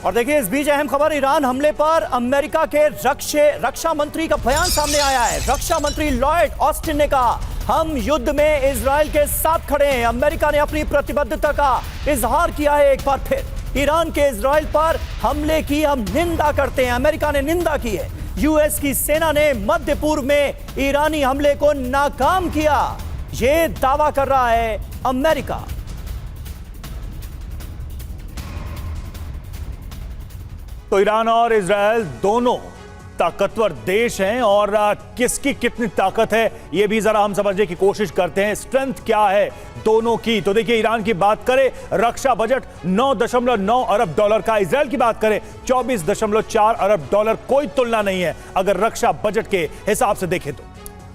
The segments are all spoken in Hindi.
और देखिए इस बीच अहम खबर, ईरान हमले पर अमेरिका के रक्षा मंत्री का बयान सामने आया है। रक्षा मंत्री लॉयड ऑस्टिन ने कहा, हम युद्ध में इजराइल के साथ खड़े हैं। अमेरिका ने अपनी प्रतिबद्धता का इजहार किया है। एक बार फिर ईरान के इजराइल पर हमले की हम निंदा करते हैं। अमेरिका ने निंदा की है। यूएस की सेना ने मध्य पूर्व में ईरानी हमले को नाकाम किया, यह दावा कर रहा है अमेरिका। तो ईरान और इजराइल दोनों ताकतवर देश हैं और किसकी कितनी ताकत है ये भी जरा हम समझने की कोशिश करते हैं। स्ट्रेंथ क्या है दोनों की, तो देखिए ईरान की बात करें, रक्षा बजट 9.9 अरब डॉलर का। इजराइल की बात करें 24.4 अरब डॉलर। कोई तुलना नहीं है अगर रक्षा बजट के हिसाब से देखें तो।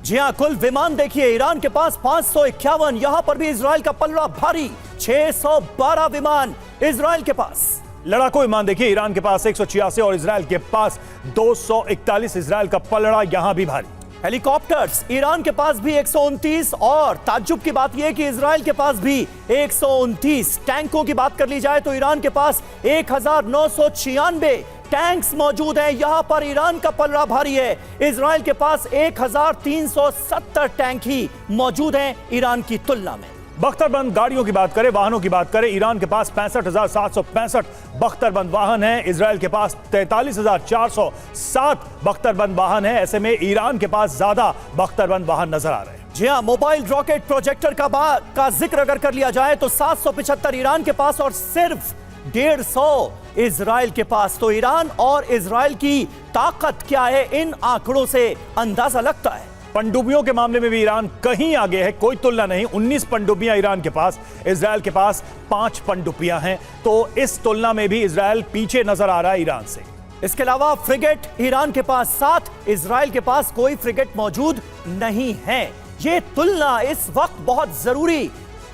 जी हां, कुल विमान देखिए, ईरान के पास 551, यहां पर भी इजराइल का पलड़ा भारी, 612 विमान इजराइल के पास। लड़ाकू विमान देखिए, ईरान के पास 186 और इजराइल के पास 241। इजराइल का पलड़ा यहां भी भारी। हेलीकॉप्टर्स ईरान के पास भी 129 और ताज्जुब की बात यह कि इजराइल के पास भी 129। टैंकों की बात कर ली जाए तो ईरान के पास 1996 टैंक्स मौजूद हैं। यहां पर ईरान का पलड़ा भारी है। इजराइल के पास 1370 टैंक ही मौजूद हैं ईरान की तुलना में। बख्तरबंद गाड़ियों की बात करें, वाहनों की बात करें, ईरान के पास 65,765 बख्तरबंद वाहन हैं। इजराइल के पास 43,407 बख्तरबंद वाहन हैं। ऐसे में ईरान के पास ज्यादा बख्तरबंद वाहन नजर आ रहे हैं। जी हां, मोबाइल रॉकेट प्रोजेक्टर का जिक्र अगर कर लिया जाए तो 775 ईरान के पास और सिर्फ 150 इजराइल के पास। तो ईरान और इजराइल की ताकत क्या है, इन आंकड़ों से अंदाजा लगता है। पनडुब्बियों के मामले में भी ईरान कहीं आगे है, कोई तुलना नहीं। 19 पनडुब्बियां ईरान के पास, इजराइल के पास 5 पनडुब्बियां हैं। तो इस तुलना में भी इजराइल पीछे नजर आ रहा है ईरान से। इसके अलावा फ्रिगेट ईरान के पास 7, इजराइल के पास कोई फ्रिगेट मौजूद नहीं है। यह तुलना इस वक्त बहुत जरूरी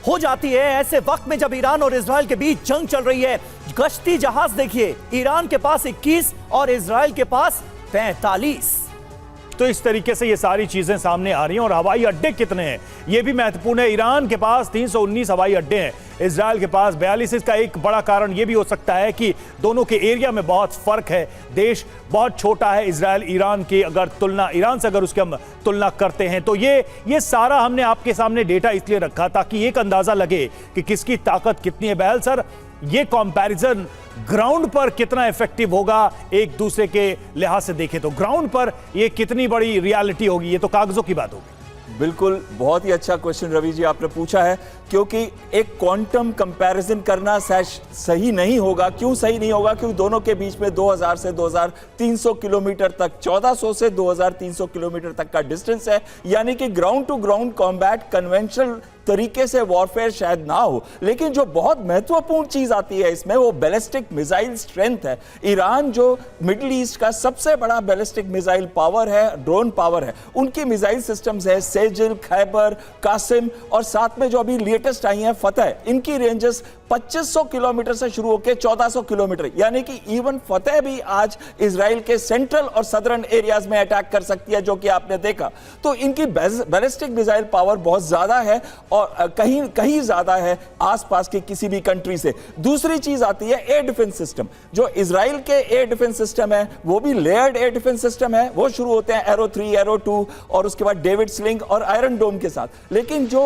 हो जाती है, ऐसे वक्त में जब ईरान और इजराइल के बीच जंग चल रही है। गश्ती जहाज देखिए, ईरान के पास 21 और इजराइल के पास 45। तो इस तरीके से ये सारी चीजें सामने आ रही हैं। और हवाई अड्डे कितने हैं ये भी महत्वपूर्ण है। ईरान के पास 319 हवाई अड्डे हैं, इजराइल के पास 42। इसका एक बड़ा कारण ये भी हो सकता है कि दोनों के एरिया में बहुत फर्क है। देश बहुत छोटा है इजराइल ईरान की, अगर तुलना ईरान से अगर उसकी हम तुलना करते हैं तो ये सारा हमने आपके सामने डेटा इसलिए रखा ताकि एक अंदाजा लगे कि किसकी ताकत कितनी है। बहल सर, ये कंपैरिजन ग्राउंड पर कितना इफेक्टिव होगा एक दूसरे के लिहाज से देखें तो ग्राउंड पर ये कितनी बड़ी रियलिटी होगी, ये तो कागजों की बात होगी। बिल्कुल, बहुत ही अच्छा क्वेश्चन रवि जी आपने पूछा है, क्योंकि एक क्वांटम कंपैरिजन करना सही नहीं होगा। क्यों सही नहीं होगा? क्योंकि दोनों के बीच में 2000 से 2300 किलोमीटर तक, 1400 से 2300 किलोमीटर तक का डिस्टेंस है। यानी कि ground to ground combat conventional तरीके से वॉरफेयर शायद ना हो, लेकिन जो बहुत महत्वपूर्ण चीज आती है इसमें वो बैलिस्टिक मिसाइल स्ट्रेंथ है। ईरान जो मिडिल ईस्ट का सबसे बड़ा बैलिस्टिक मिसाइल पावर है, ड्रोन पावर है, उनकी मिसाइल सिस्टम्स है सेजिल, खैबर, कासिम और साथ में जो अभी लेटेस्ट आई है फतेह। इनकी रेंजेस 2500 किलोमीटर से शुरू होकर 1400 किलोमीटर, यानी कि इवन फतेह भी आज इजराइल के सेंट्रल और सदर्न एरियाज में अटैक कर सकती है, जो कि आपने देखा। तो इनकी बैलिस्टिक मिसाइल पावर बहुत ज्यादा है और कहीं ज्यादा है आसपास के किसी भी कंट्री से। दूसरी चीज आती है एयर डिफेंस सिस्टम। जो इजराइल के एयर डिफेंस सिस्टम है वो भी लेयर्ड एयर डिफेंस सिस्टम है। वो शुरू होते हैं एरो 3, एरो 2 और उसके बाद डेविड स्लिंग और आयरन डोम के साथ। लेकिन जो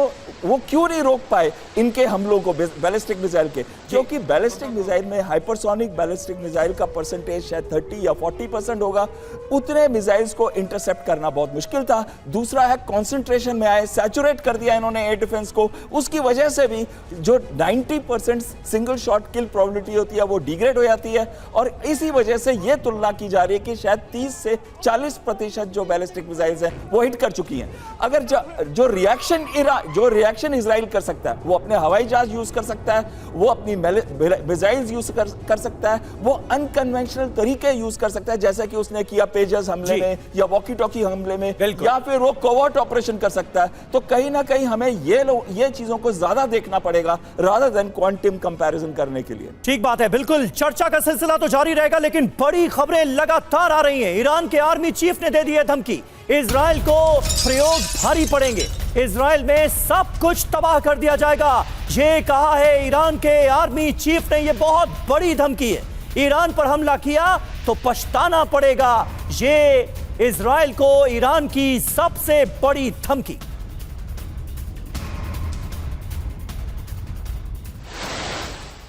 वो क्यों नहीं रोक पाए इनके हमलों को बैलिस्टिक मिसाइल के? क्योंकि बैलिस्टिक मिसाइल में हाइपरसोनिक बैलिस्टिक मिसाइल का परसेंटेज शायद 30 या 40% होगा। उतने मिसाइल्स को इंटरसेप्ट करना बहुत मुश्किल था। दूसरा है कॉन्सेंट्रेशन में आए, सैचुरेट कर दिया इन्होंने एयर डिफेंस को। उसकी वजह से भी जो 90% सिंगल शॉट किल प्रोबेबिलिटी होती है वो डिग्रेड हो जाती है। और इसी वजह से यह तुलना की जा रही है कि शायद 30 से 40% जो बैलिस्टिक मिसाइल्स हैं वो हिट कर चुकी हैं। अगर जो रिएक्शन इजराइल कर सकता है, वो अपने हवाई जहाज यूज कर सकता है, वो अपनी मिसाइल्स यूज कर सकता है, वो अनकन्वेंशनल तरीके यूज कर सकता है, जैसे कि उसने किया पेजर्स हमले में या वॉकी टॉकी हमले में, या फिर वो कोवर्ट ऑपरेशन कर सकता है। तो कहीं ना कहीं हमें ये चीजों को ज्यादा देखना पड़ेगा रादर देन क्वांटम कंपैरिजन करने के लिए। ठीक बात है, बिल्कुल चर्चा का सिलसिला तो जारी रहेगा, लेकिन बड़ी खबरें लगातार आ रही हैं। ईरान के आर्मी चीफ ने दे दी है धमकी, इजराइल को प्रयोग भारी पड़ेंगे, इजराइल में सब कुछ तबाह कर दिया जाएगा। ये कहा है ईरान के आर्मी चीफ ने, ये बहुत बड़ी धमकी है। ईरान पर हमला किया तो पछताना पड़ेगा। ये इजराइल को ईरान की सबसे बड़ी धमकी।